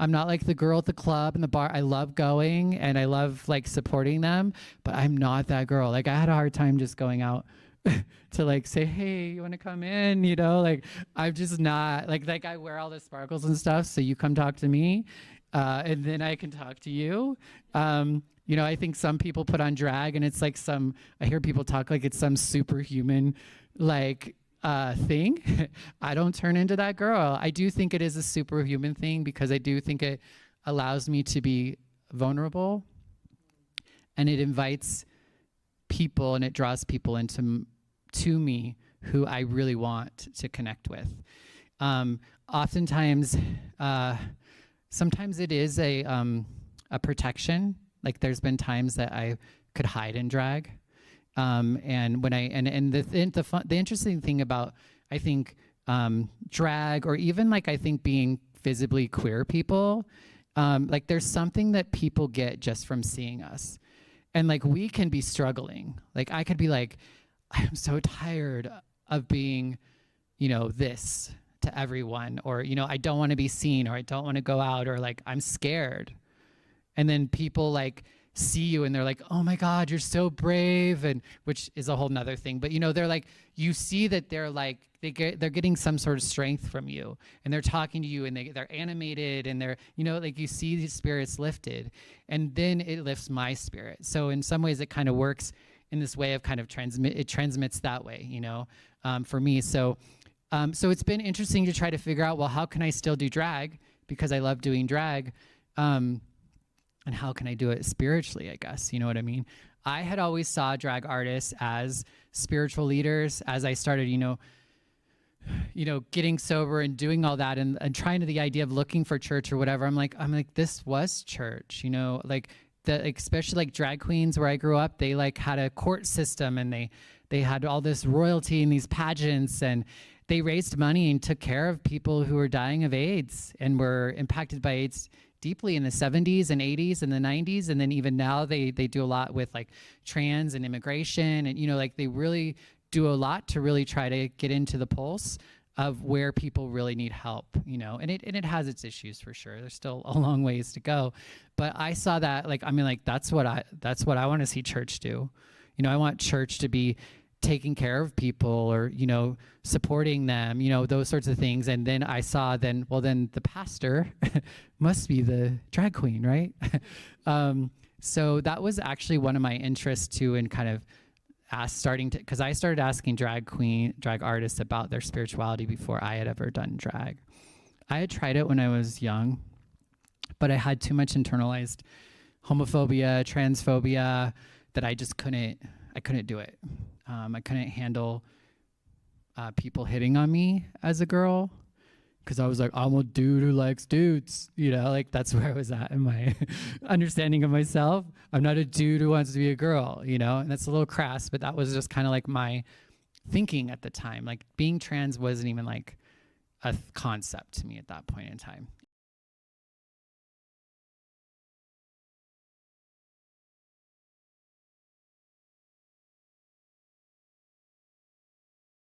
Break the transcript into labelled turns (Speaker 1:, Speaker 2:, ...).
Speaker 1: I'm not like the girl at the club and the bar. I love going and I love like supporting them, but I'm not that girl. Like I had a hard time just going out to like say, hey, you want to come in? You know, like I'm just not like I wear all the sparkles and stuff. So you come talk to me, and then I can talk to you. You know, I think some people put on drag and it's like I hear people talk like it's some superhuman like thing. I don't turn into that girl. I do think it is a superhuman thing because I do think it allows me to be vulnerable and it invites people and it draws people into to me who I really want to connect with. Oftentimes, sometimes it is a protection. Like there's been times that I could hide in drag. And when the interesting thing about, I think, drag or even like, I think being visibly queer people, like there's something that people get just from seeing us. And like, we can be struggling. Like I could be like, I'm so tired of being, you know, this to everyone, or, you know, I don't want to be seen, or I don't want to go out, or like, I'm scared. And then people like see you and they're like, oh my God, you're so brave. And which is a whole nother thing. But, you know, they're like, you see that they're like, they're getting some sort of strength from you and they're talking to you and they're animated and they're, you know, like you see these spirits lifted and then it lifts my spirit. So in some ways it kind of works in this way of kind of transmits that way, you know, for me. So it's been interesting to try to figure out, well, how can I still do drag because I love doing drag? And how can I do it spiritually, I guess, you know what I mean? I had always saw drag artists as spiritual leaders as I started, you know, getting sober and doing all that and trying to the idea of looking for church or whatever. I'm like, this was church, you know, like especially like drag queens where I grew up, they like had a court system and they had all this royalty and these pageants and they raised money and took care of people who were dying of AIDS and were impacted by AIDS deeply in the 70s and 80s and the 90s. And then even now they do a lot with like trans and immigration and, you know, like they really do a lot to really try to get into the pulse of where people really need help, you know, and it has its issues for sure. There's still a long ways to go. But I saw that, like, I mean, like, that's what I want to see church do. You know, I want church to be taking care of people or, you know, supporting them, you know, those sorts of things. And then I saw then the pastor must be the drag queen, right? So that was actually one of my interests too, in kind of because I started asking drag artists about their spirituality before I had ever done drag. I had tried it when I was young, but I had too much internalized homophobia, transphobia that I just couldn't do it. I couldn't handle people hitting on me as a girl because I was like, I'm a dude who likes dudes, you know, like that's where I was at in my understanding of myself. I'm not a dude who wants to be a girl, you know, and that's a little crass, but that was just kind of like my thinking at the time. Like being trans wasn't even like a concept to me at that point in time.